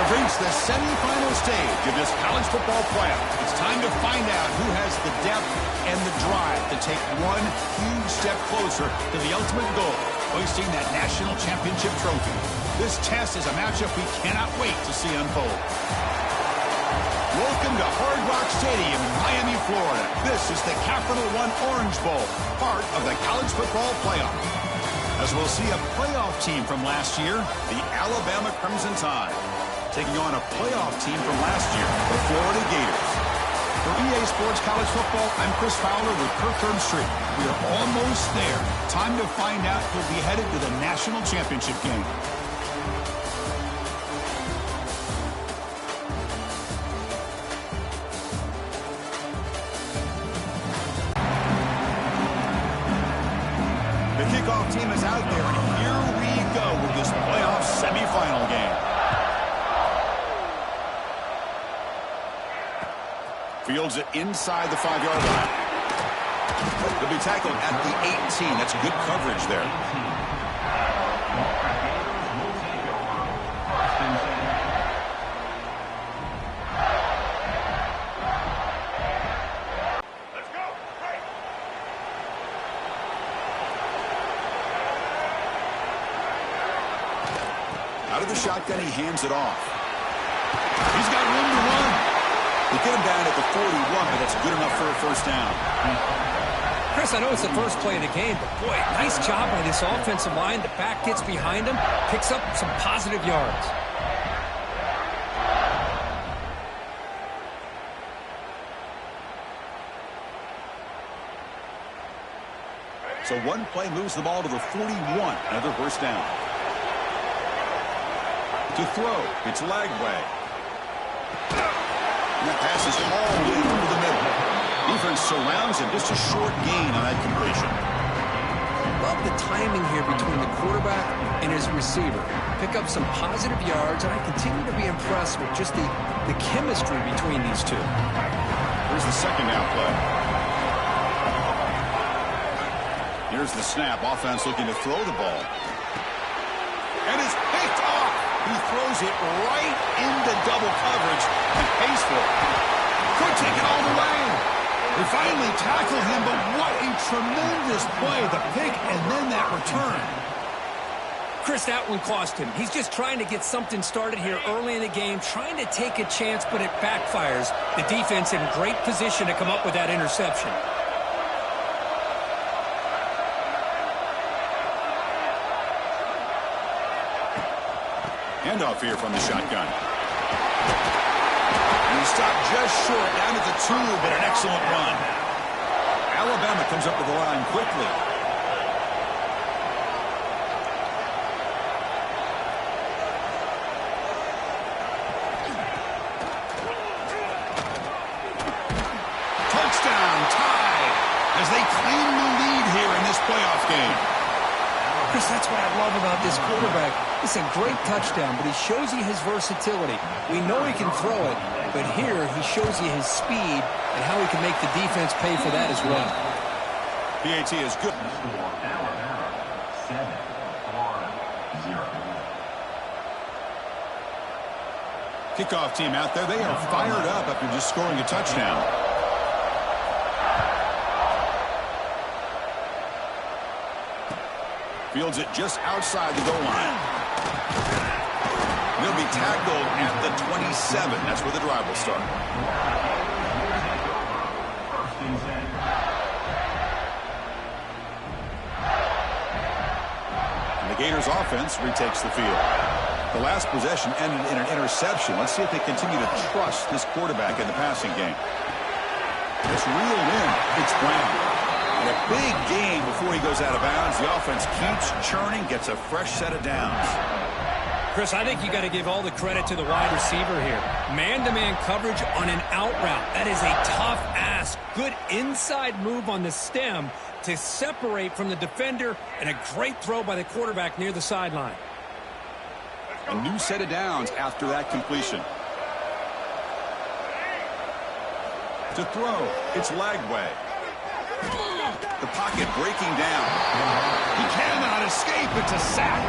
We've reached the semifinal stage of this college football playoff. It's time to find out who has the depth and the drive to take one huge step closer to the ultimate goal, hoisting that national championship trophy. This test is a matchup we cannot wait to see unfold. Welcome to Hard Rock Stadium in Miami, Florida. This is the Capital One Orange Bowl, part of the college football playoff. As we'll see a playoff team from last year, the Alabama Crimson Tide, taking on a playoff team from last year, the Florida Gators. For EA Sports College Football, I'm Chris Fowler with Kirk Herbstreit. We are almost there. Time to find out who'll be headed to the national championship game. The kickoff team is out there, and here we go with this playoff semifinal game. Fields it inside the 5-yard line. He'll be tackled at the 18. That's good coverage there. Out of the shotgun, he hands it off. He's got room to run. They get him down at the 41, but that's good enough for a first down. Chris, I know it's the first play of the game, but boy, nice job by this offensive line. The back gets behind him, picks up some positive yards. So one play moves the ball to the 41. Another first down. To throw, it's Lagway. And that pass is hauled in through the middle. Defense surrounds him. Just a short gain on that completion. Love the timing here between the quarterback and his receiver. Pick up some positive yards, and I continue to be impressed with just the chemistry between these two. Here's the second down play. Here's the snap. Offense looking to throw the ball. And it's picked off. He throws it right into double coverage and pays for it. Could take it all the way. They finally tackled him, but what a tremendous play. The pick and then that return. Chris, that one cost him. He's just trying to get something started here early in the game, trying to take a chance, but it backfires. The defense in great position to come up with that interception. Handoff here from the shotgun. And he stopped just short, down at the 2, but an excellent run. Alabama comes up to the line quickly. Touchdown, tied, as they claim the lead here in this playoff game. Chris, that's what I love about this quarterback. It's a great touchdown, but he shows you his versatility. We know he can throw it, but here he shows you his speed and how he can make the defense pay for that as well. PAT is good. Kickoff team out there. They are fired up after just scoring a touchdown. Fields it just outside the goal line. He'll be tackled at the 27. That's where the drive will start. And the Gators offense retakes the field. The last possession ended in an interception. Let's see if they continue to trust this quarterback in the passing game. It's reeled in. It's Brown. And a big gain before he goes out of bounds. The offense keeps churning, gets a fresh set of downs. Chris, I think you got to give all the credit to the wide receiver here. Man-to-man coverage on an out route. That is a tough ask. Good inside move on the stem to separate from the defender, and a great throw by the quarterback near the sideline. A new set of downs after that completion. To throw, it's Lagway. The pocket breaking down. He cannot escape. It's a sack.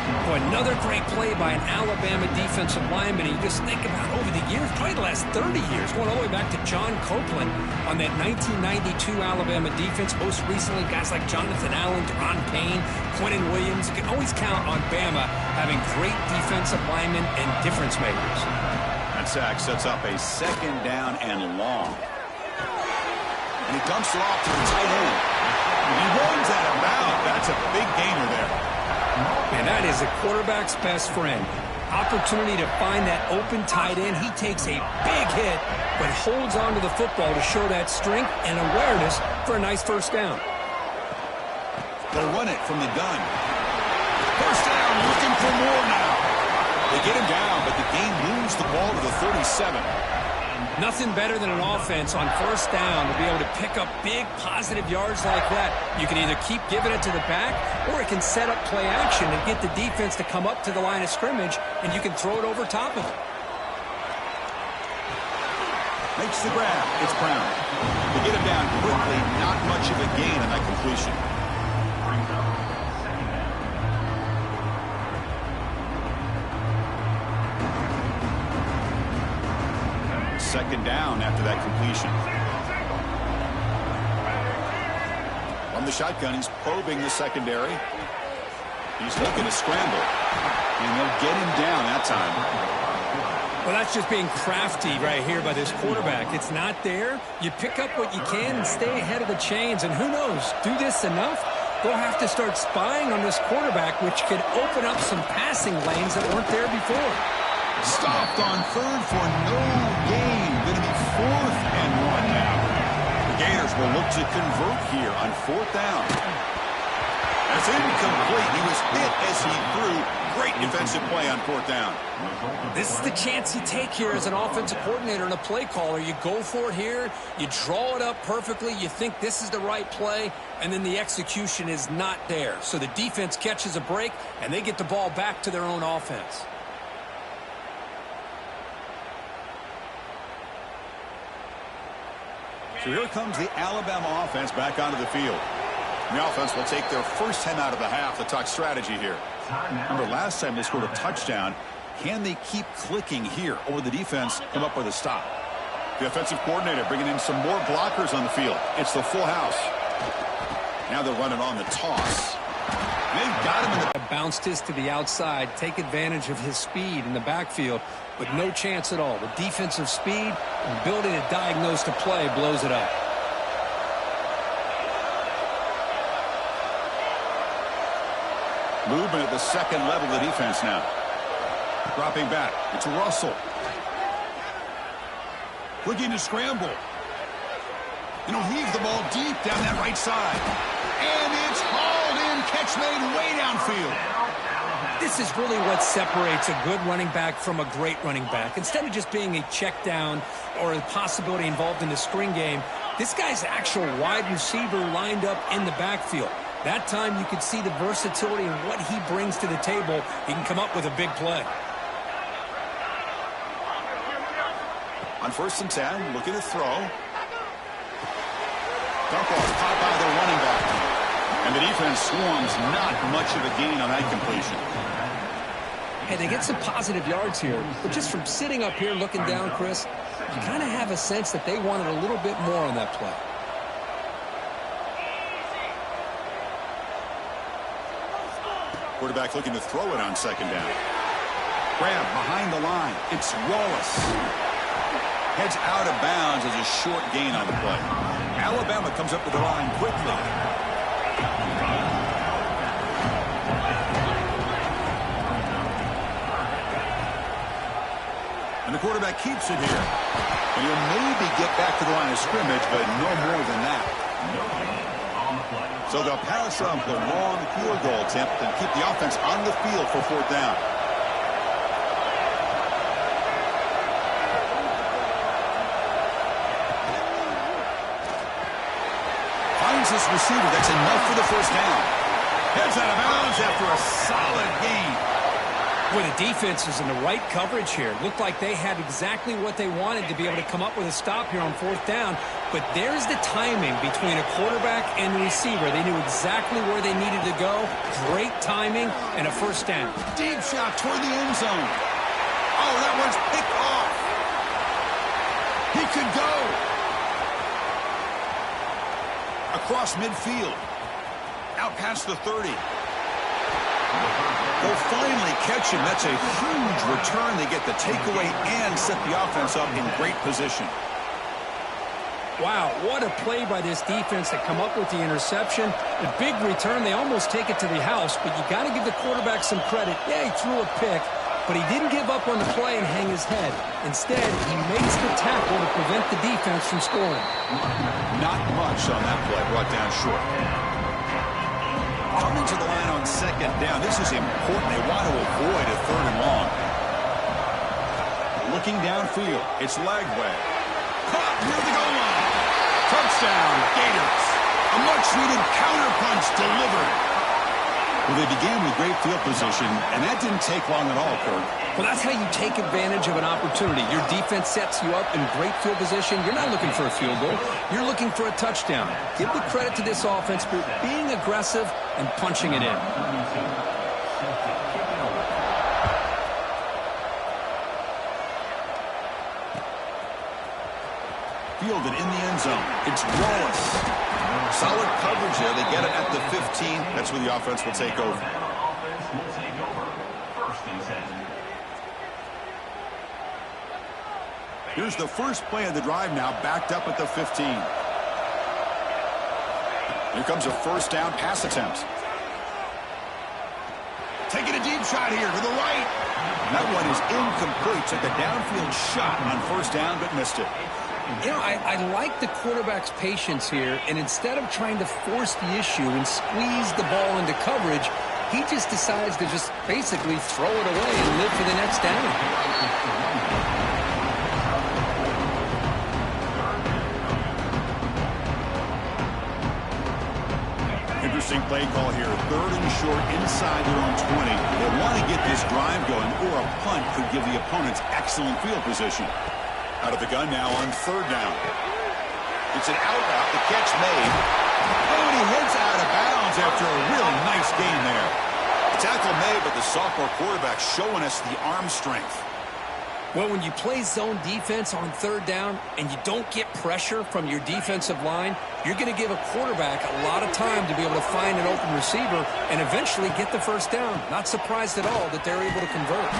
Boy, another great play by an Alabama defensive lineman. You just think about over the years, probably the last 30 years, going all the way back to John Copeland on that 1992 Alabama defense. Most recently, guys like Jonathan Allen, Deron Payne, Quentin Williams. You can always count on Bama having great defensive linemen and difference makers. That sack sets up a second down and long. And he dumps it off to the tight end. He runs that about. That's a big gainer there. And that is a quarterback's best friend. Opportunity to find that open tight end. He takes a big hit, but holds on to the football to show that strength and awareness for a nice first down. They'll run it from the gun. First down, looking for more now. They get him down, but the game moves the ball to the 37. Nothing better than an offense on first down to be able to pick up big positive yards like that. You can either keep giving it to the back, or it can set up play action and get the defense to come up to the line of scrimmage, and you can throw it over top of it. Makes the grab. It's Brown. They get him down quickly. Not much of a gain on that completion. Second down after that completion. From the shotgun, he's probing the secondary. He's looking to scramble. And they'll get him down that time. Well, that's just being crafty right here by this quarterback. It's not there. You pick up what you can and stay ahead of the chains. And who knows, do this enough, they'll have to start spying on this quarterback, which could open up some passing lanes that weren't there before. Stopped on third for no gain. Going to be 4th and 1 now. The Gators will look to convert here on 4th down. That's incomplete. He was hit as he threw. Great defensive play on 4th down. This is the chance you take here as an offensive coordinator and a play caller. You go for it here. You draw it up perfectly. You think this is the right play, and then the execution is not there. So the defense catches a break, and they get the ball back to their own offense. So here comes the Alabama offense back onto the field. And the offense will take their first 10 out of the half to talk strategy here. Remember, last time they scored a touchdown. Can they keep clicking here, or the defense come up with a stop? The offensive coordinator bringing in some more blockers on the field. It's the full house. Now they're running on the toss. They've got him in the... Bounced his to the outside, take advantage of his speed in the backfield, but no chance at all. The defensive speed and ability to diagnose the play blows it up. Movement at the second level of the defense now. Dropping back. It's Russell. Looking to scramble. And he'll heave the ball deep down that right side. And it's hauled in. Catch made way downfield. This is really what separates a good running back from a great running back. Instead of just being a check down or a possibility involved in the screen game, this guy's actual wide receiver lined up in the backfield. That time you could see the versatility and what he brings to the table. He can come up with a big play. On 1st and 10, looking to throw. Dump off caught by the running back. And the defense swarms. Not much of a gain on that completion. Hey, they get some positive yards here, but just from sitting up here looking down, Chris, you kind of have a sense that they wanted a little bit more on that play. Quarterback looking to throw it on 2nd down. Grab behind the line. It's Wallace. Heads out of bounds as a short gain on the play. Alabama comes up with the line quickly. And the quarterback keeps it here. And he'll maybe get back to the line of scrimmage, but no more than that. So they'll pass up the long field goal attempt and keep the offense on the field for 4th down. Finds this receiver. That's enough for the first down. Heads out of bounds after a solid gain. Boy, the defense is in the right coverage here. Looked like they had exactly what they wanted to be able to come up with a stop here on fourth down. But there's the timing between a quarterback and the receiver. They knew exactly where they needed to go. Great timing and a first down. Deep shot toward the end zone. Oh, that one's picked off. He could go. Across midfield. Out past the 30. They'll finally catch him. That's a huge return. They get the takeaway and set the offense up in great position. Wow, what a play by this defense to come up with the interception. The big return, they almost take it to the house, but you got to give the quarterback some credit. Yeah, he threw a pick, but he didn't give up on the play and hang his head. Instead, he makes the tackle to prevent the defense from scoring. Not much on that play, brought down short. Coming to the line on second down. This is important. They want to avoid a third and long. Looking downfield, it's Lagway. Caught near the goal line. Touchdown, Gators. A much-needed counterpunch delivered. Well, they began with great field position, and that didn't take long at all, Kirk. Well, that's how you take advantage of an opportunity. Your defense sets you up in great field position. You're not looking for a field goal. You're looking for a touchdown. Give the credit to this offense for being aggressive and punching it in. Fielded in the end zone. It's Wallace. Solid coverage there. They get it at the 15. That's where the offense will take over. Here's the first play of the drive now, backed up at the 15. Here comes a first down pass attempt. Taking a deep shot here to the right. That one is incomplete. Took a downfield shot on first down, but missed it. You know, I like the quarterback's patience here, and instead of trying to force the issue and squeeze the ball into coverage, he just decides to just basically throw it away and live for the next down. Interesting play call here. Third and short inside their own 20. They want to get this drive going, or a punt could give the opponents excellent field position. Out of the gun now on third down. It's an out route. The catch made. Oh, and he heads out of bounds after a really nice gain there. The tackle made, but the sophomore quarterback showing us the arm strength. Well, when you play zone defense on third down and you don't get pressure from your defensive line, you're going to give a quarterback a lot of time to be able to find an open receiver and eventually get the first down. Not surprised at all that they're able to convert.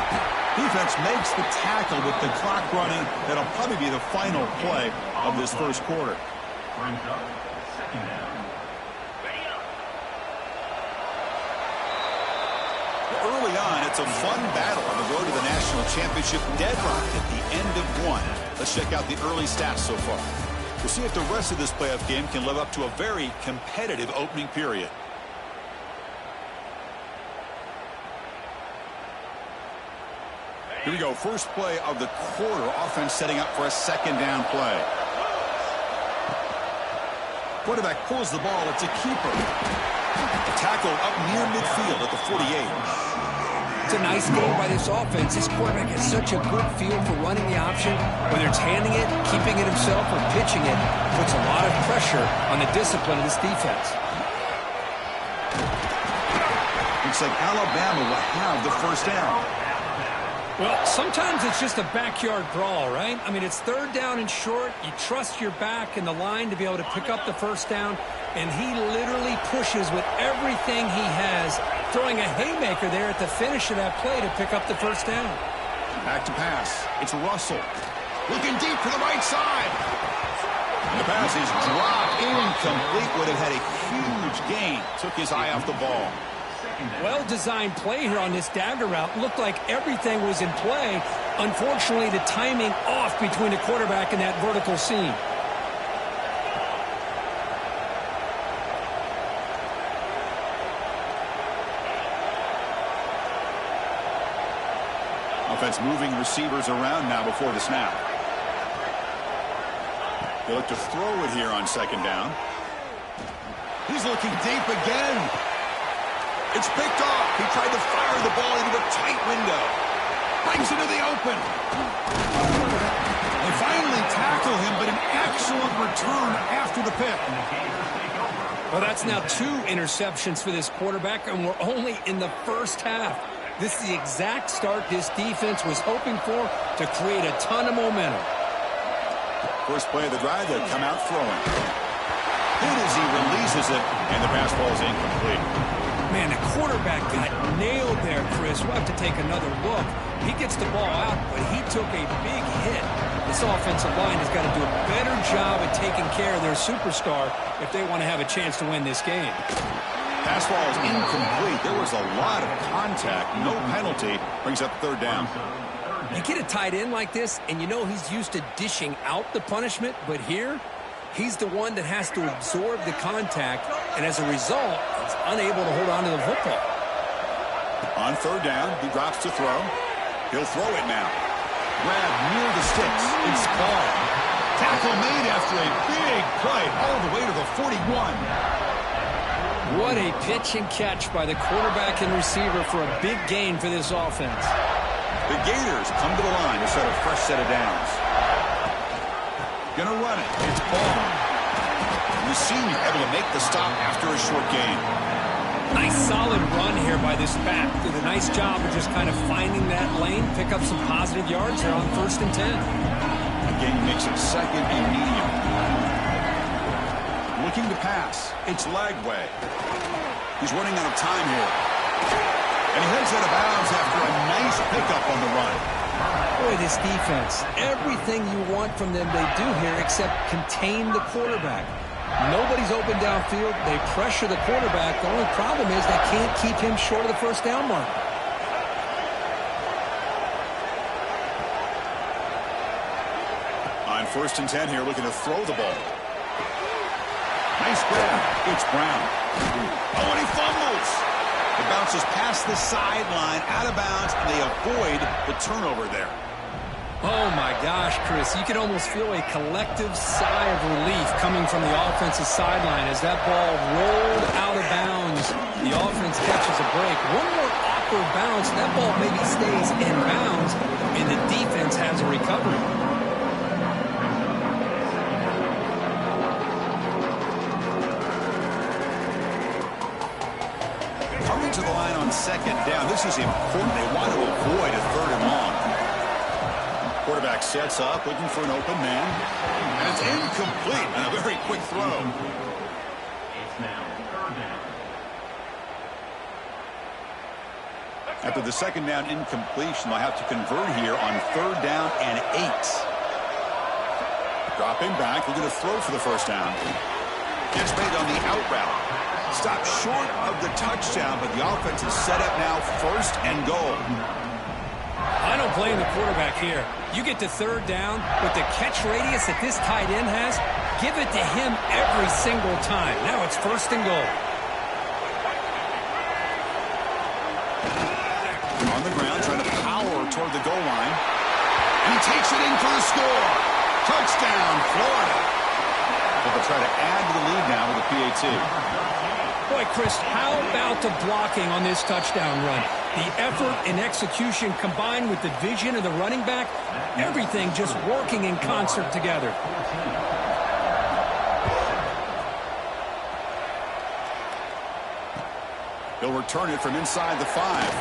Defense makes the tackle with the clock running. That'll probably be the final play of this first quarter. Early on, it's a fun battle on the road to the national championship, deadlocked at the end of one. Let's check out the early stats so far. We'll see if the rest of this playoff game can live up to a very competitive opening period. Here we go. First play of the quarter. Offense setting up for a second down play. Quarterback pulls the ball. It's a keeper. Tackle up near midfield at the 48. It's a nice game by this offense. This quarterback has such a good feel for running the option. Whether it's handing it, keeping it himself, or pitching it, puts a lot of pressure on the discipline of this defense. Looks like Alabama will have the first down. Well, sometimes it's just a backyard brawl, right? I mean, it's third down and short. You trust your back and the line to be able to pick up the first down, and he literally pushes with everything he has, throwing a haymaker there at the finish of that play to pick up the first down. Back to pass. It's Russell. Looking deep for the right side. And the pass is dropped. Incomplete. Would have had a huge gain. Took his eye off the ball. Well-designed play here on this dagger route. Looked like everything was in play. Unfortunately, the timing off between the quarterback and that vertical seam. Offense moving receivers around now before the snap. They look to throw it here on second down. He's looking deep again. It's picked off. He tried to fire the ball into a tight window. Brings it to the open. They finally tackle him, but an excellent return after the pick. Well, that's now 2 interceptions for this quarterback, and we're only in the first half. This is the exact start this defense was hoping for to create a ton of momentum. First play of the drive, they come out throwing. Good as he releases it, and the pass ball is incomplete. Man, the quarterback got nailed there, Chris. We'll have to take another look. He gets the ball out, but he took a big hit. This offensive line has got to do a better job at taking care of their superstar if they want to have a chance to win this game. Pass ball is incomplete. There was a lot of contact. No penalty. Brings up third down. You get a tight end like this, and you know he's used to dishing out the punishment, but here, he's the one that has to absorb the contact, and as a result, he's unable to hold on to the football. On third down, he drops to throw. He'll throw it now. Grab near the sticks. It's ball. Tackle made after a big play all the way to the 41. What a pitch and catch by the quarterback and receiver for a big gain for this offense. The Gators come to the line to set a fresh set of downs. Gonna run it. It's ball. The senior able to make the stop after a short gain. Nice solid run here by this back. Did a nice job of just kind of finding that lane, pick up some positive yards here on 1st and 10. Again, makes it 2nd and medium. Looking to pass. It's Lagway. He's running out of time here. And he heads out of bounds after a nice pickup on the run. Boy, this defense, everything you want from them they do here except contain the quarterback. Nobody's open downfield. They pressure the quarterback. The only problem is they can't keep him short of the first down mark. On 1st and 10 here, looking to throw the ball. Nice grab. It's Brown. Oh, and he fumbles. It bounces past the sideline, out of bounds, and they avoid the turnover there. Oh, my gosh, Chris. You can almost feel a collective sigh of relief coming from the offensive sideline as that ball rolled out of bounds. The offense catches a break. One more awkward bounce, and that ball maybe stays in bounds, and the defense has a recovery. Coming to the line on 2nd down. This is important. They want to avoid a 3rd and long. Quarterback sets up, looking for an open man. And it's incomplete and a very quick throw. It's now 3rd down. After the 2nd down incompletion, they'll have to convert here on 3rd down and 8. Dropping back, looking to throw for the 1st down. Gets made on the out route. Stopped short of the touchdown, but the offense is set up now 1st and goal. I don't blame the quarterback here. You get to 3rd down with the catch radius that this tight end has, give it to him every single time. Now it's 1st and goal. On the ground, trying to power toward the goal line. And he takes it in for the score. Touchdown, Florida. They'll try to add to the lead now with a PAT. Boy, Chris, how about the blocking on this touchdown run? The effort and execution combined with the vision of the running back, everything just working in concert together. He'll return it from inside the 5.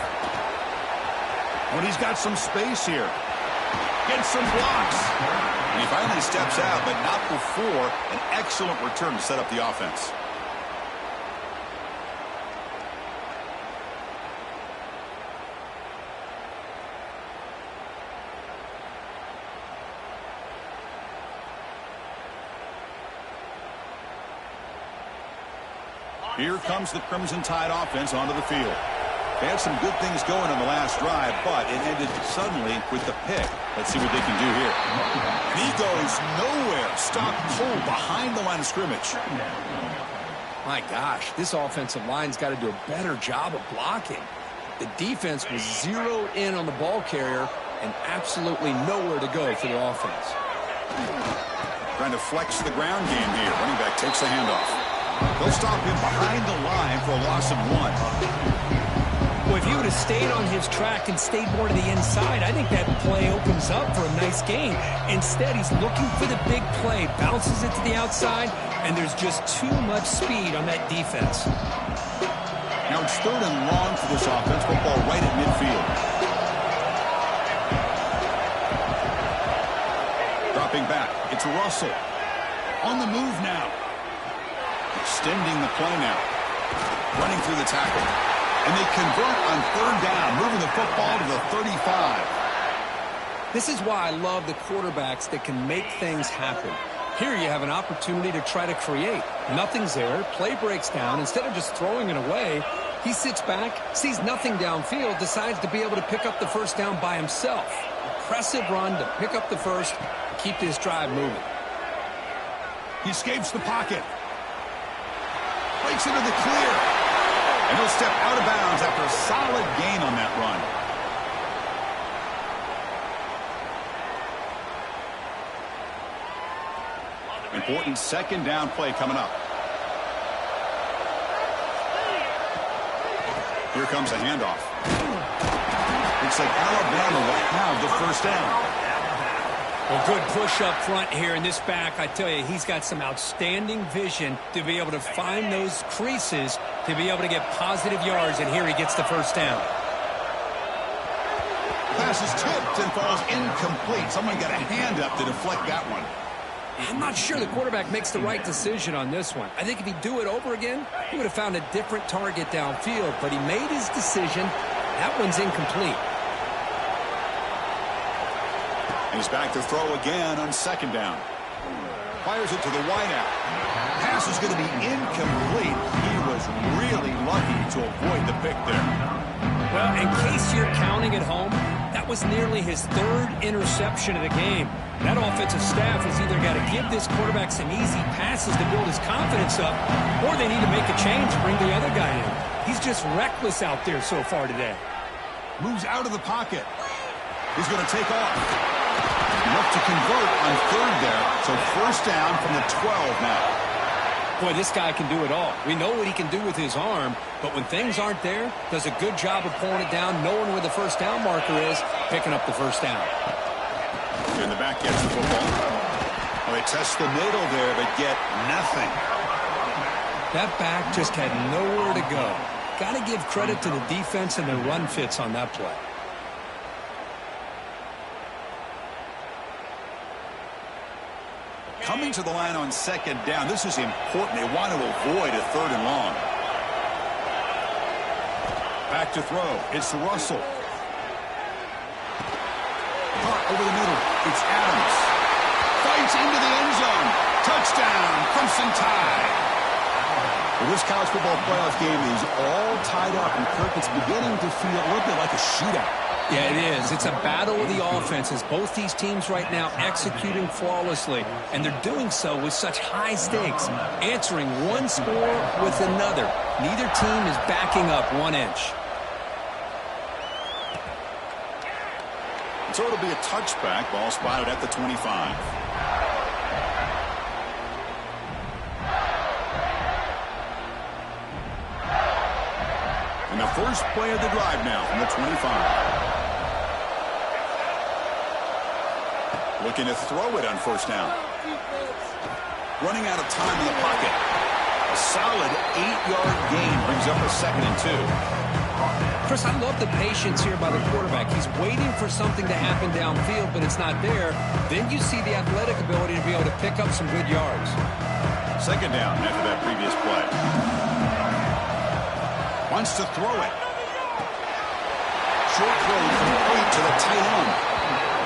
When he's got some space here. Gets some blocks. And he finally steps out, but not before an excellent return to set up the offense. Here comes the Crimson Tide offense onto the field. They had some good things going on the last drive, but it ended suddenly with the pick. Let's see what they can do here. And he goes nowhere. Stopped cold behind the line of scrimmage. My gosh, this offensive line's got to do a better job of blocking. The defense was zeroed in on the ball carrier and absolutely nowhere to go for the offense. Trying to flex the ground game here. Running back takes the handoff. They'll stop him behind the line for a loss of 1. Well, if he would have stayed on his track and stayed more to the inside, I think that play opens up for a nice gain. Instead, he's looking for the big play, bounces it to the outside, and there's just too much speed on that defense. Now it's 3rd and long for this offense. Football right at midfield. Dropping back. It's Russell. On the move now. Extending the play now. Running through the tackle. And they convert on 3rd down, moving the football to the 35. This is why I love the quarterbacks that can make things happen. Here you have an opportunity to try to create. Nothing's there. Play breaks down. Instead of just throwing it away, he sits back, sees nothing downfield, decides to be able to pick up the first down by himself. Impressive run to pick up the first, keep this drive moving. He escapes the pocket. Breaks into the clear. And he'll step out of bounds after a solid gain on that run. Important 2nd down play coming up. Here comes a handoff. Looks like Alabama will have the first down. Well, good push up front here in this back. I tell you, he's got some outstanding vision to be able to find those creases to be able to get positive yards, and here he gets the first down. Pass is tipped and falls incomplete. Someone got a hand up to deflect that one. I'm not sure the quarterback makes the right decision on this one. I think if he'd do it over again, he would have found a different target downfield, but he made his decision. That one's incomplete. He's back to throw again on 2nd down. Fires it to the wideout. Pass is going to be incomplete. He was really lucky to avoid the pick there. Well, in case you're counting at home, that was nearly his 3rd interception of the game. That offensive staff has either got to give this quarterback some easy passes to build his confidence up, or they need to make a change and bring the other guy in. He's just reckless out there so far today. Moves out of the pocket. He's going to take off. Enough to convert on 3rd there, so first down from the 12 now. Boy, this guy can do it all. We know what he can do with his arm, but when things aren't there, does a good job of pulling it down, knowing where the first down marker is, picking up the first down. In the back gets the football. Well, they test the middle there, but get nothing. That back just had nowhere to go. Got to give credit to the defense and their run fits on that play. Coming to the line on 2nd down. This is important. They want to avoid a 3rd and long. Back to throw. It's Russell. Caught over the middle. It's Adams. Fights into the end zone. Touchdown. Crimson Tide. Well, this college football playoff game is all tied up, and Kirk, it's beginning to feel a little bit like a shootout. Yeah, it is. It's a battle of the offenses. Both these teams right now executing flawlessly, and they're doing so with such high stakes, answering one score with another. Neither team is backing up 1 inch. So it'll be a touchback. Ball spotted at the 25. And the first play of the drive now from the 25. Looking to throw it on first down. Running out of time in the pocket. A solid 8-yard gain brings up a 2nd and 2. Chris, I love the patience here by the quarterback. He's waiting for something to happen downfield, but it's not there. Then you see the athletic ability to be able to pick up some good yards. 2nd down after that previous play. Wants to throw it. Short throw from 8 to the tight end.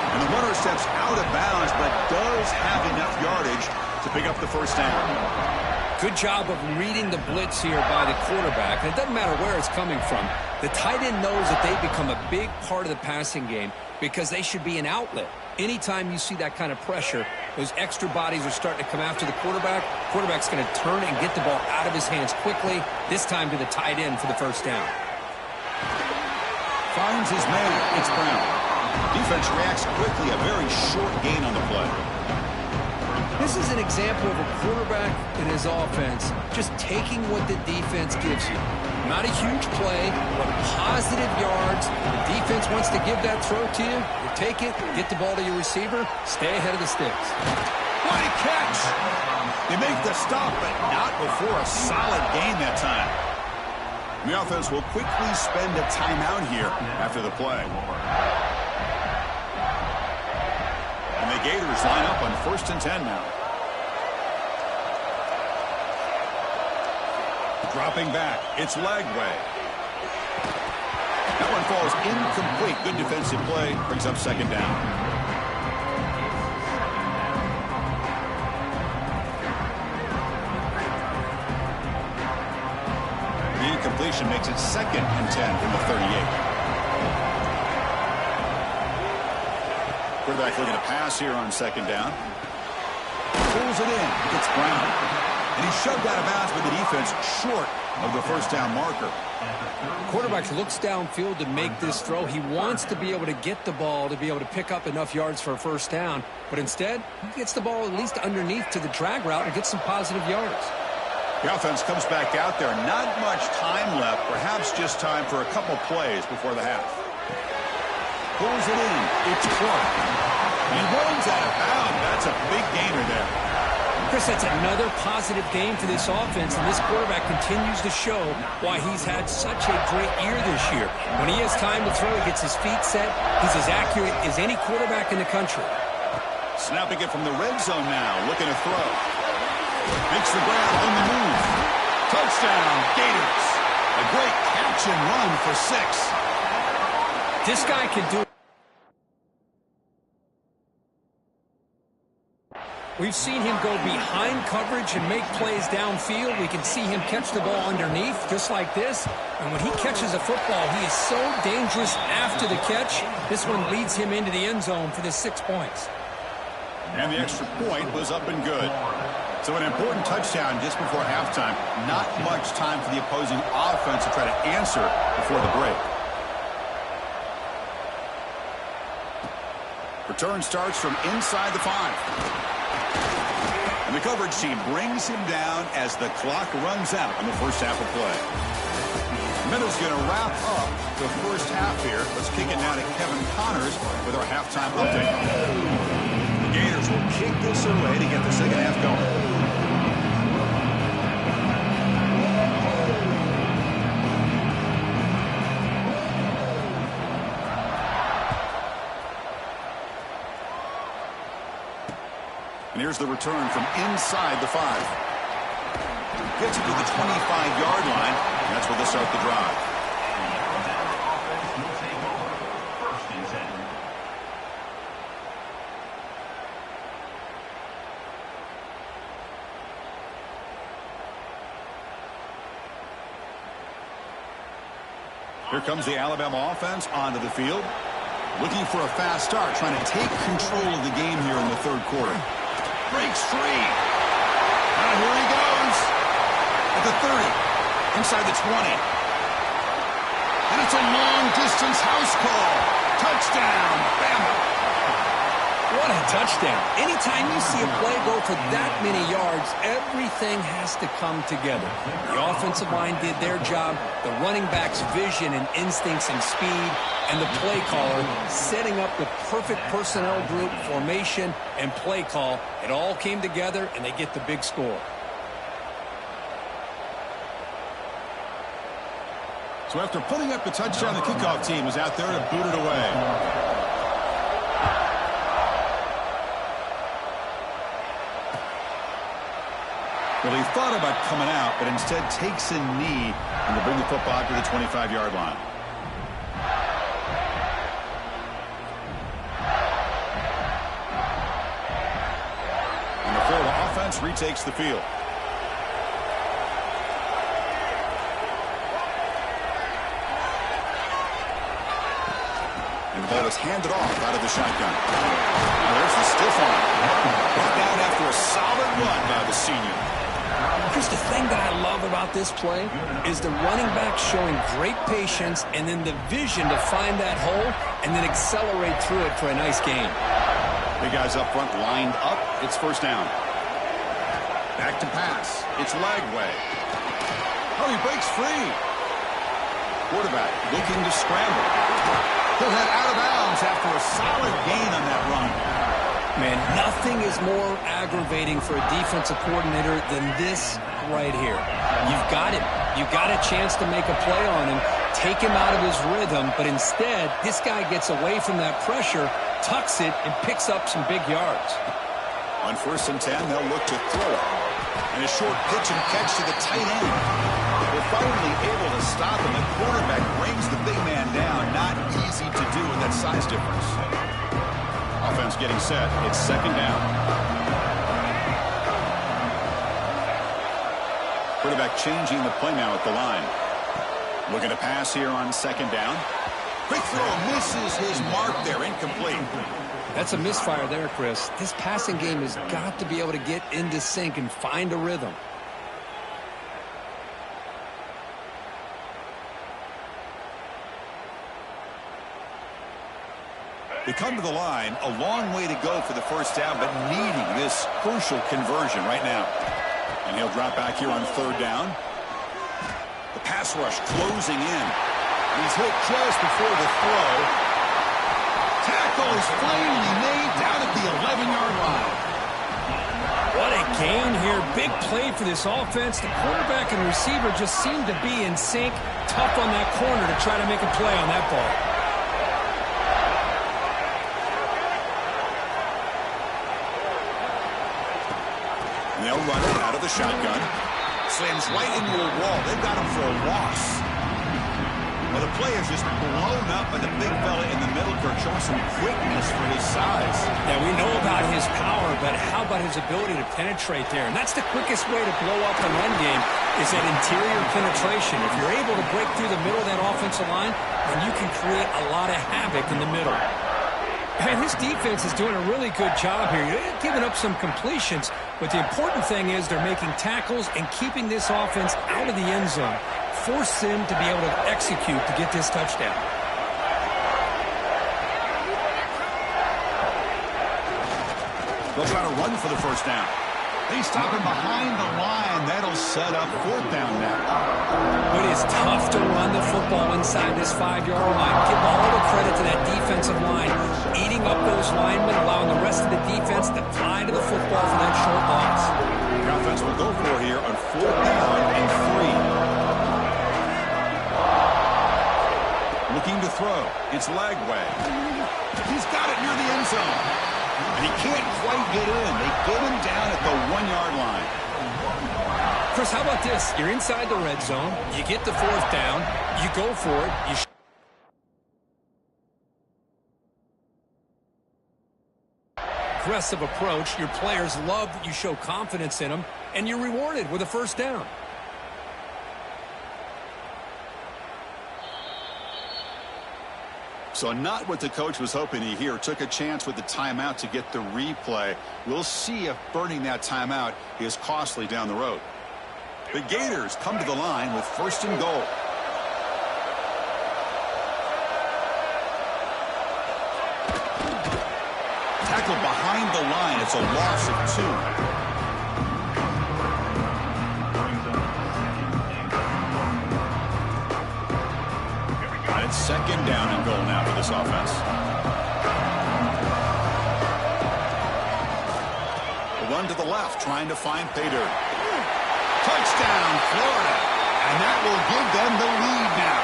And the runner steps out of bounds, but does have enough yardage to pick up the first down. Good job of reading the blitz here by the quarterback. And it doesn't matter where it's coming from. The tight end knows that they've become a big part of the passing game because they should be an outlet. Anytime you see that kind of pressure, those extra bodies are starting to come after the quarterback. Quarterback's going to turn and get the ball out of his hands quickly, this time to the tight end for the first down. Finds his man. It's Brown. Defense reacts quickly. A very short gain on the play. This is an example of a quarterback in his offense just taking what the defense gives you. Not a huge play, but positive yards. The defense wants to give that throw to you. You take it, get the ball to your receiver, stay ahead of the sticks. What a catch! They make the stop, but not before a solid gain that time. The offense will quickly spend a timeout here after the play. And the Gators line up on 1st and 10 now. Dropping back, it's Lagway. That one falls incomplete. Good defensive play, brings up 2nd down. The incompletion makes it 2nd and 10 from the 38. Quarterback looking to pass here on 2nd down. Pulls it in. It's Brown. And he shoved out of bounds with the defense short of the 1st down marker. Quarterback looks downfield to make this throw. He wants to be able to get the ball to be able to pick up enough yards for a 1st down. But instead, he gets the ball at least underneath to the drag route and gets some positive yards. The offense comes back out there. Not much time left. Perhaps just time for a couple plays before the half. Pulls it in. It's Clark. He runs out of bounds. That's a big gainer there. Chris, that's another positive game for this offense, and this quarterback continues to show why he's had such a great year this year. When he has time to throw, he gets his feet set. He's as accurate as any quarterback in the country. Snapping it from the red zone now, looking to throw. Makes the grab on the move. Touchdown, Gators. A great catch and run for 6. This guy can do it. We've seen him go behind coverage and make plays downfield. We can see him catch the ball underneath, just like this. And when he catches a football, he is so dangerous after the catch. This one leads him into the end zone for the 6 points. And the extra point was up and good. So an important touchdown just before halftime. Not much time for the opposing offense to try to answer before the break. Return starts from inside the 5. And the coverage team brings him down as the clock runs out on the 1st half of play. Minutes going to wrap up the 1st half here. Let's kick it now to Kevin Connors with our halftime update. The Gators will kick this away to get the 2nd half going. And here's the return from inside the 5. Gets it to the 25-yard line, and that's where they'll start the drive. Here comes the Alabama offense onto the field. Looking for a fast start, trying to take control of the game here in the 3rd quarter. Breaks free. And here he goes. At the 30. Inside the 20. And it's a long-distance house call. Touchdown, Bama. What a touchdown. Anytime you see a play go for that many yards, everything has to come together. The offensive line did their job, the running back's vision and instincts and speed, and the play caller setting up the perfect personnel group, formation, and play call. It all came together, and they get the big score. So after putting up the touchdown, the kickoff team is out there to boot it away. Well, he thought about coming out, but instead takes a knee and will bring the football to the 25-yard line. And the Florida offense retakes the field. And the ball is handed off out of the shotgun. Now there's the stiff arm. Brought down after a solid run by the senior. Chris, the thing that I love about this play is the running back showing great patience and then the vision to find that hole and then accelerate through it for a nice gain. Big guys up front lined up. It's 1st down. Back to pass. It's Lagway. Oh, he breaks free. Quarterback looking to scramble. He'll head out of bounds after a solid gain on that run. Man, nothing is more aggravating for a defensive coordinator than this right here. You've got him. You've got a chance to make a play on him, take him out of his rhythm, but instead, this guy gets away from that pressure, tucks it, and picks up some big yards. On 1st and 10, they'll look to throw it. And a short pitch and catch to the tight end. They're finally able to stop him. The quarterback brings the big man down. Not easy to do with that size difference. Offense getting set. It's 2nd down. Quarterback changing the play now at the line. Looking to pass here on 2nd down. Quick throw misses his mark there. Incomplete. That's a misfire there, Chris. This passing game has got to be able to get into sync and find a rhythm. They come to the line, a long way to go for the 1st down, but needing this crucial conversion right now. And he'll drop back here on 3rd down. The pass rush closing in. He's hit just before the throw. Tackle is finally made down at the 11-yard line. What a gain here. Big play for this offense. The quarterback and receiver just seem to be in sync. Tough on that corner to try to make a play on that ball. And they'll run it out of the shotgun. Slams right into a wall. They've got him for a loss. Well, the play is just blown up by the big fella in the middle, Kirk, showing some quickness for his size. Yeah, we know about his power, but how about his ability to penetrate there? And that's the quickest way to blow up a run game is that interior penetration. If you're able to break through the middle of that offensive line, then you can create a lot of havoc in the middle. And this defense is doing a really good job here. They're giving up some completions, but the important thing is they're making tackles and keeping this offense out of the end zone. Force them to be able to execute to get this touchdown. They'll try to run for the 1st down. They stop him behind the line. That'll set up 4th down now. It is tough to run the football inside this 5-yard line. Give all the credit to that defensive line, eating up those linemen, allowing the rest of the defense to fly to the football for that short loss. The offense will go for here on 4th down and 3. Looking to throw. It's Lagway. He's got it near the end zone. And he can't quite get in. They get him down at the 1-yard line. Chris, how about this? You're inside the red zone. You get the 4th down. You go for it. Aggressive approach. Your players love that you show confidence in them, and you're rewarded with a 1st down. So not what the coach was hoping to hear. Took a chance with the timeout to get the replay. We'll see if burning that timeout is costly down the road. The Gators come to the line with 1st and goal. Tackled behind the line. It's a loss of 2. It's 2nd down and goal now for this offense. A run to the left, trying to find pay dirt. Touchdown, Florida. And that will give them the lead now.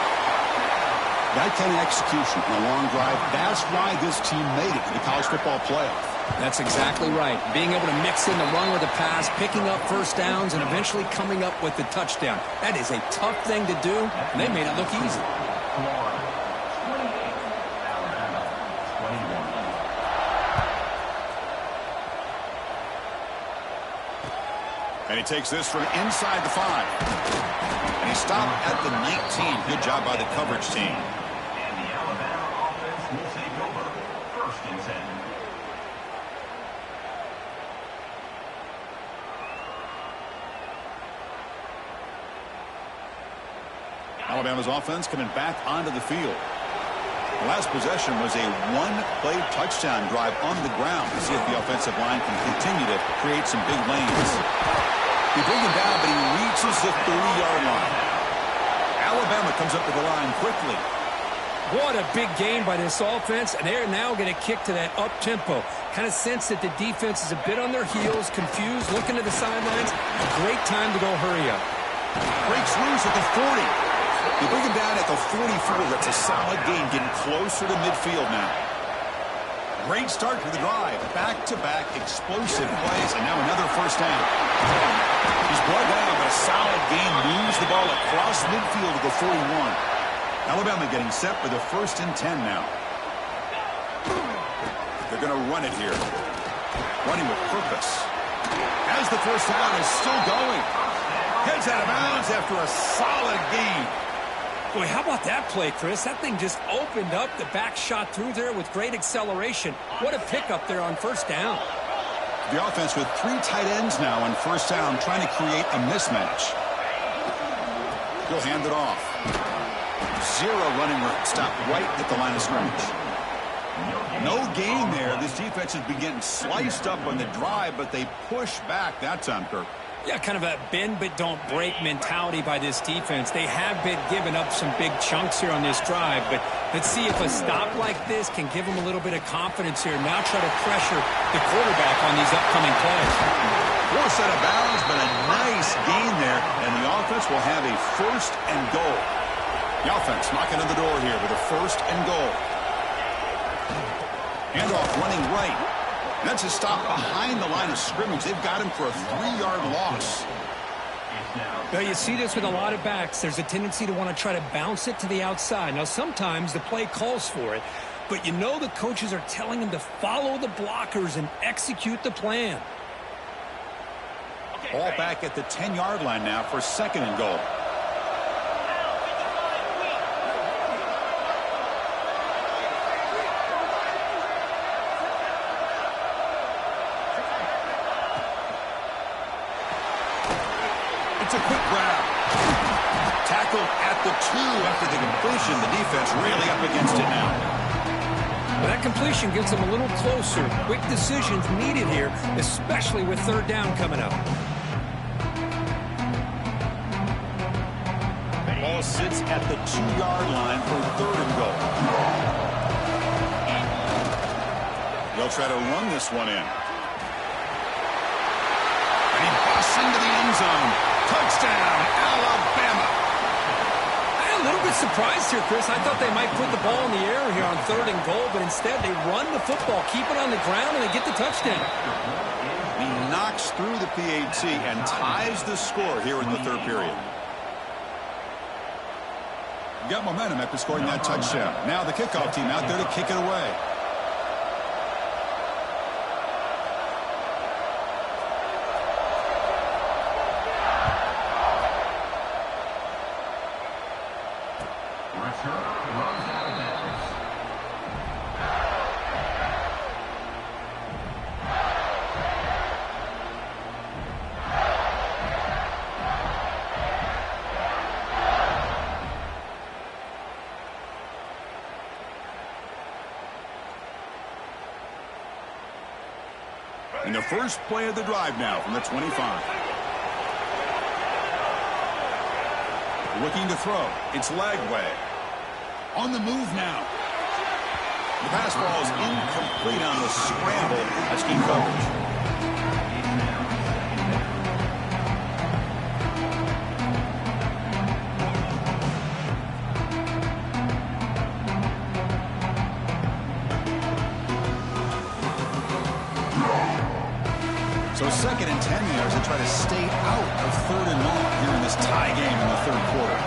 That kind of execution on a long drive, that's why this team made it to the college football playoff. That's exactly right. Being able to mix in the run with the pass, picking up 1st downs, and eventually coming up with the touchdown. That is a tough thing to do, and they made it look easy. And he takes this from inside the 5. And he stopped at the 19. Good job by the coverage team. And the Alabama offense will take over. 1st and 10. Alabama's offense coming back onto the field. The last possession was a one-play touchdown drive on the ground to see if the offensive line can continue to create some big lanes. They bring him down, but he reaches the 30-yard line. Alabama comes up to the line quickly. What a big gain by this offense, and they're now going to kick to that up-tempo. Kind of sense that the defense is a bit on their heels, confused, looking to the sidelines. A great time to go hurry up. Breaks loose at the 40. They bring him down at the 44. That's a solid gain, getting closer to midfield now. Great start to the drive. Back-to-back explosive plays, and now another first down. He's brought down, but a solid gain moves the ball across midfield to the 41. Alabama getting set for the 1st and 10 now. They're going to run it here. Running with purpose. As the first down is still going. Heads out of bounds after a solid gain. Boy, how about that play, Chris? That thing just opened up. The back shot through there with great acceleration. What a pickup there on first down. The offense with 3 tight ends now on first down, trying to create a mismatch. He'll hand it off. 0 running room. Stop right at the line of scrimmage. No gain there. This defense has been getting sliced up on the drive, but they push back that time, Kirk. Yeah, kind of a bend but don't break mentality by this defense. They have been giving up some big chunks here on this drive, but let's see if a stop like this can give them a little bit of confidence here. Now try to pressure the quarterback on these upcoming plays. Forced out of bounds, but a nice gain there, and the offense will have a 1st and goal. The offense knocking on the door here with a 1st and goal. Handoff running right. That's a stop behind the line of scrimmage. They've got him for a 3-yard loss. Now, you see this with a lot of backs. There's a tendency to want to try to bounce it to the outside. Now, sometimes the play calls for it, but you know the coaches are telling them to follow the blockers and execute the plan. Ball back at the 10-yard line now for 2nd and goal. It's a quick grab. Tackled at the 2 after the completion. The defense really up against it now. Well, that completion gets them a little closer. Quick decisions needed here, especially with 3rd down coming up. Ball sits at the 2-yard line for 3rd and goal. They'll try to run this one in. And he busts into the end zone. Touchdown, Alabama. I'm a little bit surprised here, Chris. I thought they might put the ball in the air here on 3rd and goal, but instead they run the football, keep it on the ground, and they get the touchdown. He knocks through the PAT and ties the score here in the 3rd period. Got momentum after scoring that touchdown. Now the kickoff team out there to kick it away. And the first play of the drive now from the 25. Looking to throw. It's Lagway. On the move now. The pass ball is incomplete on the scramble. That's scheme coverage. So 2nd and 10 there as they try to stay out of 3rd and long here in this tie game in the 3rd quarter.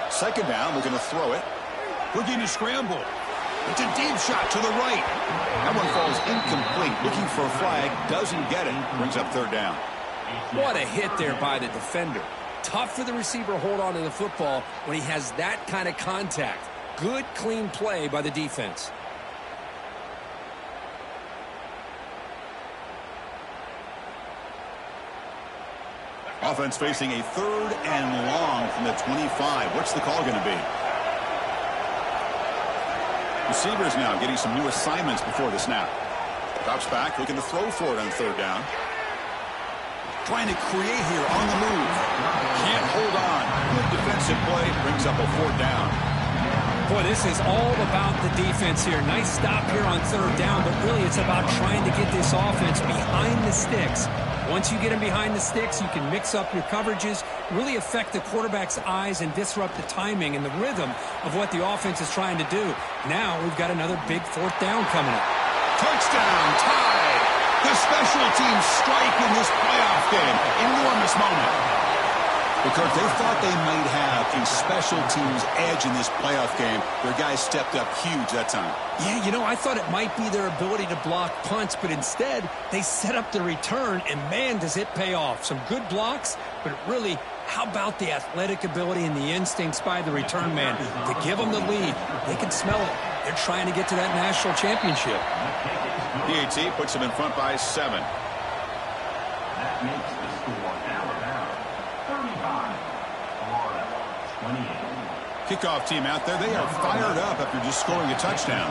2nd down, we're going to throw it. Looking to scramble. It's a deep shot to the right. That one falls incomplete. Looking for a flag, doesn't get it. Brings up 3rd down. What a hit there by the defender. Tough for the receiver to hold on to the football when he has that kind of contact. Good, clean play by the defense. Offense facing a 3rd and long from the 25. What's the call going to be? Receivers now getting some new assignments before the snap. Drops back, looking to throw for it on third down. Trying to create here on the move. Can't hold on. Good defensive play. Brings up a fourth down. Boy, this is all about the defense here. Nice stop here on third down, but really it's about trying to get this offense behind the sticks. Once you get them behind the sticks, you can mix up your coverages, really affect the quarterback's eyes and disrupt the timing and the rhythm of what the offense is trying to do. Now we've got another big fourth down coming up. Touchdown, tied. The special teams strike in this playoff game. Enormous moment. Because they thought they might have a special teams edge in this playoff game. Their guys stepped up huge that time. Yeah, you know, I thought it might be their ability to block punts, but instead they set up the return, and man, does it pay off. Some good blocks, but really, how about the athletic ability and the instincts by the return man to give them the lead? They can smell it. They're trying to get to that national championship. PAT puts them in front by 7. That makes the score Alabama 35, Florida 28. Kickoff team out there. They are fired up after just scoring a touchdown.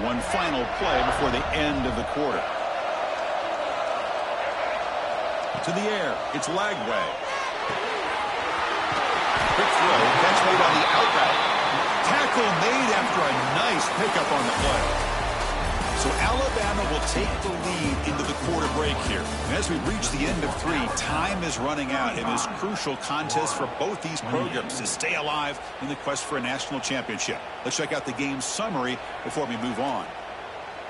One final play before the end of the quarter. To the air, it's Lagway. Quick throw, catch made on the outright. Tackle made after a nice pickup on the play. So Alabama will take the lead into the quarter break here. And as we reach the end of 3, time is running out in this crucial contest for both these programs to stay alive in the quest for a national championship. Let's check out the game summary before we move on.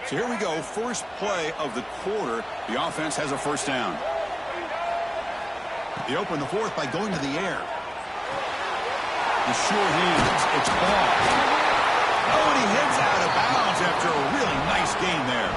So here we go. First play of the quarter. The offense has a first down. They open the fourth by going to the air. The sure hands. It's ball. Oh, and he hits out of bounds after a really nice gain there.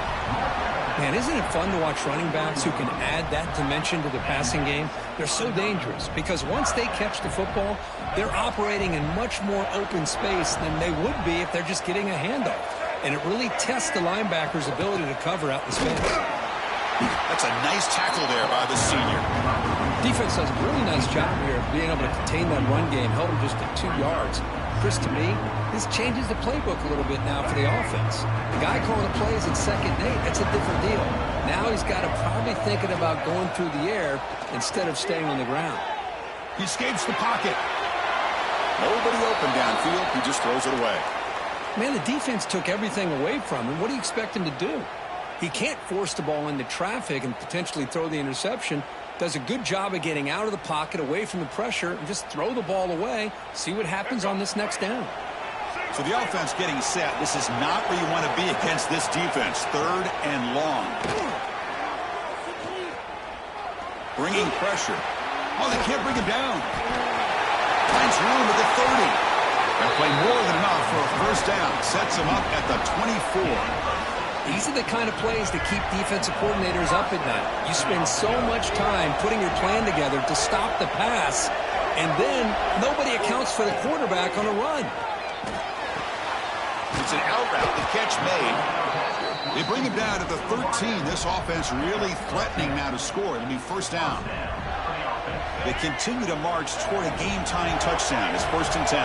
Man, isn't it fun to watch running backs who can add that dimension to the passing game? They're so dangerous because once they catch the football, they're operating in much more open space than they would be if they're just getting a handoff. And it really tests the linebacker's ability to cover out in space. That's a nice tackle there by the senior. Defense does a really nice job here of being able to contain that run game, held them just at 2 yards. Chris, to me, this changes the playbook a little bit now for the offense. The guy calling the plays at second and 8, that's a different deal. Now he's got to probably thinking about going through the air instead of staying on the ground. He escapes the pocket. Nobody open downfield. He just throws it away. Man, the defense took everything away from him. What do you expect him to do? He can't force the ball into traffic and potentially throw the interception. Does a good job of getting out of the pocket, away from the pressure, and just throw the ball away. See what happens on this next down. So the offense getting set. This is not where you want to be against this defense. Third and long. Bringing pressure. Oh, they can't bring him down. Finds room at the 30. They play more than enough for a first down. Sets him up at the 24. These are the kind of plays that keep defensive coordinators up at night. You spend so much time putting your plan together to stop the pass, and then nobody accounts for the quarterback on a run. It's an out route. The catch made. They bring him down at the 13. This offense really threatening now to score. It'll be first down. They continue to march toward a game-tying touchdown. It's first and 10.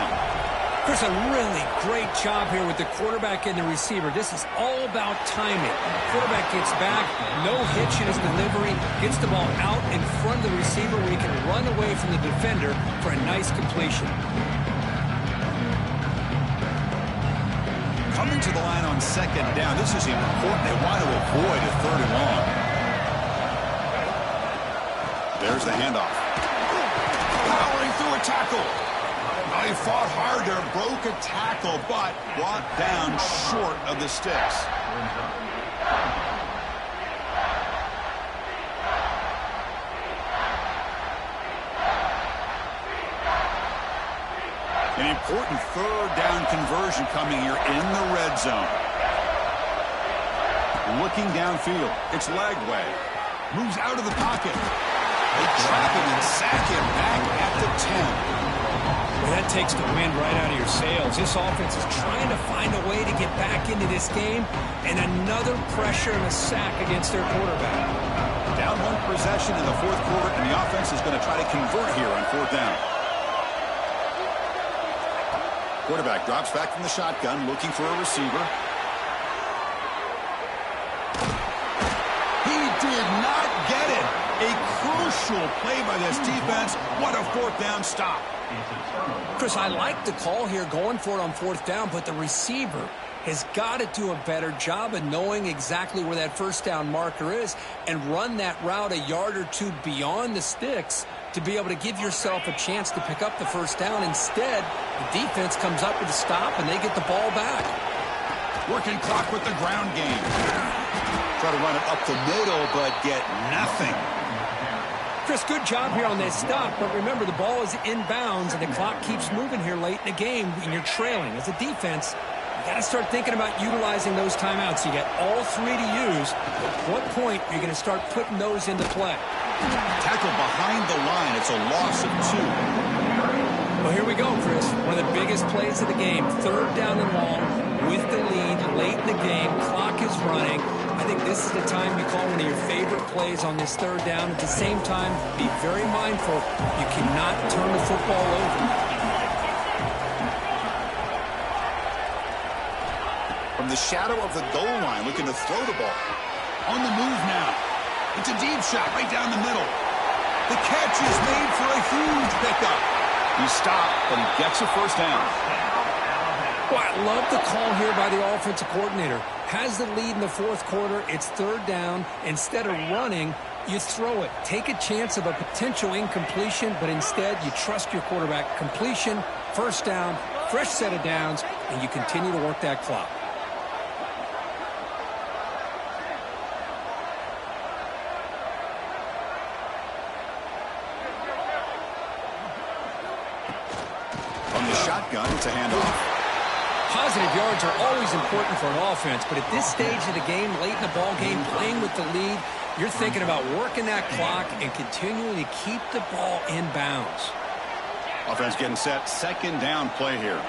Chris, a really great job here with the quarterback and the receiver. This is all about timing. Quarterback gets back, no hitch in his delivery, gets the ball out in front of the receiver where he can run away from the defender for a nice completion. Coming to the line on second down. This is important. They want to avoid a third and long. There's the handoff. Powering through a tackle. He fought hard there, broke a tackle, but brought down short of the sticks. An important third down conversion coming here in the red zone. Looking downfield, it's Lagway. Moves out of the pocket. They trap him and sack him back at the 10. Well, that takes the wind right out of your sails. This offense is trying to find a way to get back into this game, and another pressure and a sack against their quarterback. Down one possession in the fourth quarter, and the offense is going to try to convert here on fourth down. Quarterback drops back from the shotgun, looking for a receiver. He did not get it. A crucial play by this defense. What a fourth down stop. Chris, I like the call here going for it on fourth down, but the receiver has got to do a better job of knowing exactly where that first down marker is and run that route a yard or two beyond the sticks to be able to give yourself a chance to pick up the first down. Instead, the defense comes up with a stop and they get the ball back. Working clock with the ground game. Try to run it up the middle, but get nothing. Chris, good job here on that stop, but remember the ball is inbounds and the clock keeps moving here late in the game and you're trailing. As a defense, you got to start thinking about utilizing those timeouts. You got all three to use. At what point are you going to start putting those into play? Tackle behind the line. It's a loss of 2. Well, here we go, Chris. One of the biggest plays of the game. Third down and long with the lead late in the game. Clock is running. I think this is the time you call one of your favorite plays on this third down. At the same time, be very mindful. You cannot turn the football over. From the shadow of the goal line, looking to throw the ball. On the move now. It's a deep shot right down the middle. The catch is made for a huge pickup. He stopped, but he gets a first down. Well, I love the call here by the offensive coordinator. Has the lead in the fourth quarter. It's third down. Instead of running, you throw it. Take a chance of a potential incompletion, but instead you trust your quarterback. Completion, first down, fresh set of downs, and you continue to work that clock. On the shotgun, it's a handoff. Positive yards are always important for an offense, but at this stage of the game, late in the ball game, playing with the lead, you're thinking about working that clock and continuing to keep the ball in bounds. Offense getting set. Second down play here.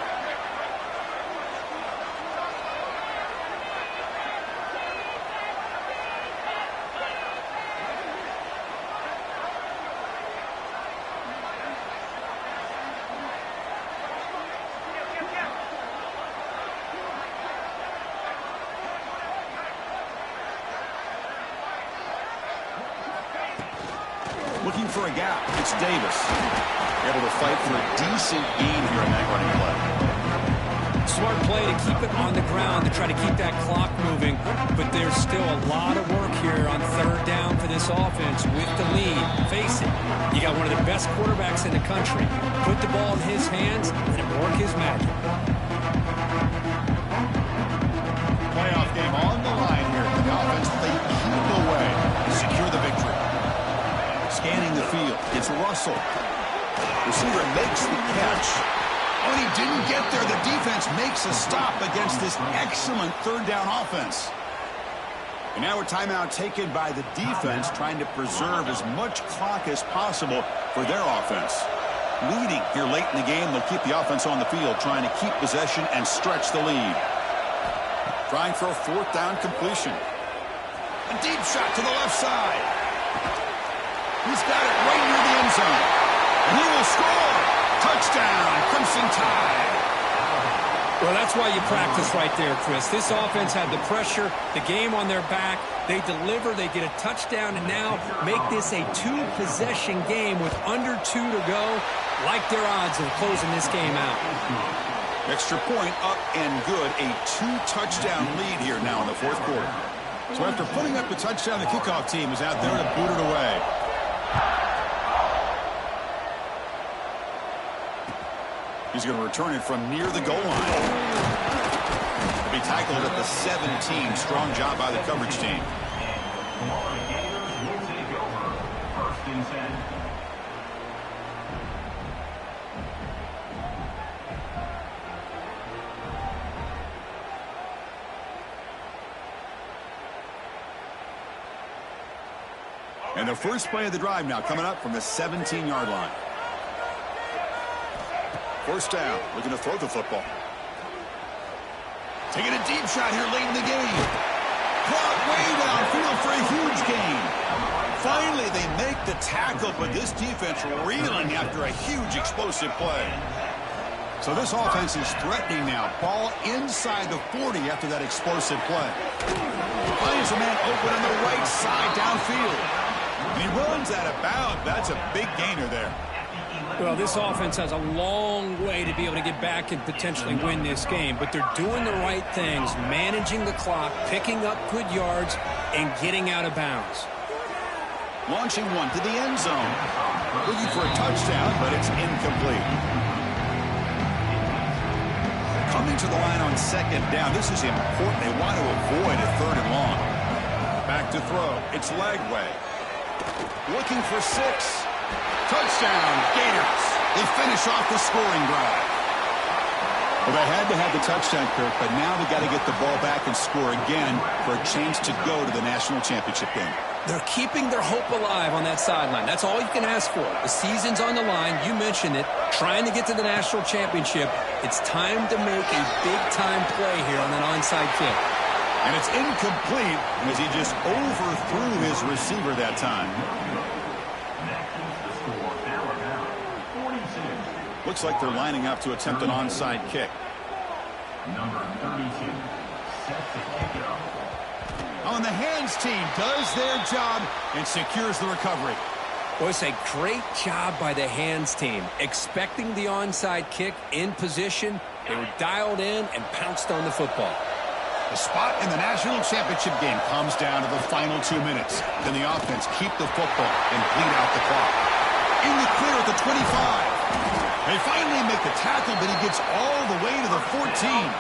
Looking for a gap. It's Davis. Able to fight for a decent gain here in that running play. Smart play to keep it on the ground to try to keep that clock moving, but there's still a lot of work here on third down for this offense with the lead. Face it, you got one of the best quarterbacks in the country. Put the ball in his hands, let him work his magic. Playoff game on the line here. The offense they keep away to secure the victory. Scanning the field. It's Russell. Receiver makes the catch. When he didn't get there, the defense makes a stop against this excellent third down offense. And now a timeout taken by the defense, trying to preserve as much clock as possible for their offense. Leading here late in the game, they'll keep the offense on the field, trying to keep possession and stretch the lead. Trying for a fourth down completion. A deep shot to the left side. He's got it right near the end zone. And he will score. Touchdown, Crimson Tide. Well, that's why you practice right there, Chris. This offense had the pressure, the game on their back. They deliver, they get a touchdown, and now make this a two-possession game with under 2 to go. Like their odds of closing this game out. Extra point up and good. A 2-touchdown lead here now in the fourth quarter. So after putting up the touchdown, the kickoff team is out there to boot it away. He's going to return it from near the goal line. He'll be tackled at the 17. Strong job by the coverage team. First and 10. And the first play of the drive now coming up from the 17-yard line. First down, looking to throw the football. Taking a deep shot here late in the game. Caught way downfield for a huge gain. Finally, they make the tackle, but this defense reeling after a huge explosive play. So this offense is threatening now. Ball inside the 40 after that explosive play. Finds a man open on the right side downfield. And he runs out of bounds. That's a big gainer there. Well, this offense has a long way to be able to get back and potentially win this game, but they're doing the right things, managing the clock, picking up good yards, and getting out of bounds. Launching one to the end zone. Looking for a touchdown, but it's incomplete. Coming to the line on second down. This is important. They want to avoid a third and long. Back to throw. It's Lagway. Looking for 6. Touchdown, Gators. They finish off the scoring drive. Well, they had to have the touchdown, Kirk, but now they got to get the ball back and score again for a chance to go to the national championship game. They're keeping their hope alive on that sideline. That's all you can ask for. The season's on the line. You mentioned it. Trying to get to the national championship. It's time to make a big-time play here on an onside kick. And it's incomplete as he just overthrew his receiver that time. Looks like they're lining up to attempt an onside kick. Number 32 set to kick it off. On the hands team does their job and secures the recovery. Well, it's a great job by the hands team. Expecting the onside kick in position, they were dialed in and pounced on the football. The spot in the national championship game comes down to the final 2 minutes. Then the offense keep the football and bleed out the clock. In the clear at the 25. They finally make the tackle, but he gets all the way to the 14.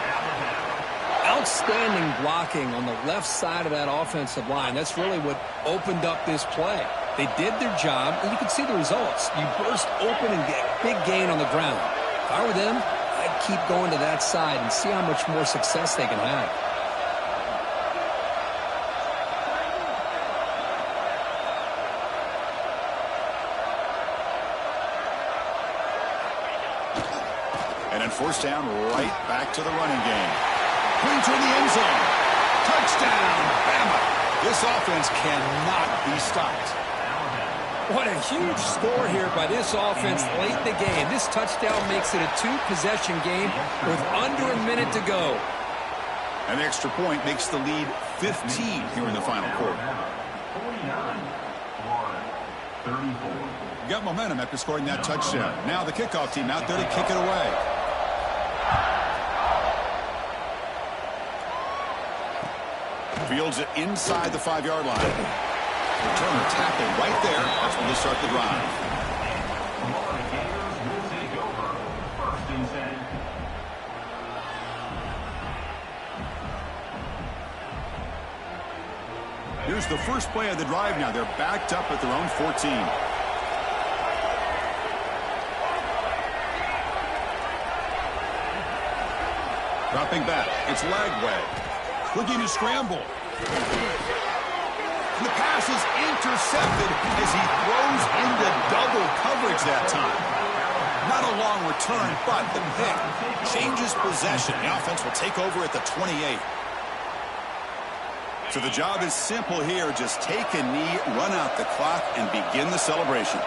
Outstanding blocking on the left side of that offensive line. That's really what opened up this play. They did their job, and you can see the results. You burst open and get a big gain on the ground. If I were them, I'd keep going to that side and see how much more success they can have. And then first down, right back to the running game. Clean to the end zone. Touchdown, Bama. This offense cannot be stopped. What a huge score here by this offense late in the game. This touchdown makes it a 2-possession game with under a minute to go. An extra point makes the lead 15 here in the final quarter. 49, Florida, 34. Got momentum after scoring that touchdown. Now the kickoff team out there to kick it away. Fields it inside the 5-yard line. Returner tackle right there. That's when they start the drive. Florida Gators will take over. First and 10. Here's the first play of the drive now. They're backed up at their own 14. Dropping back. It's Lagway. Looking to scramble. And the pass is intercepted as he throws into double coverage that time. Not a long return, but the pick changes possession. The offense will take over at the 28. So the job is simple here. Just take a knee, run out the clock, and begin the celebration.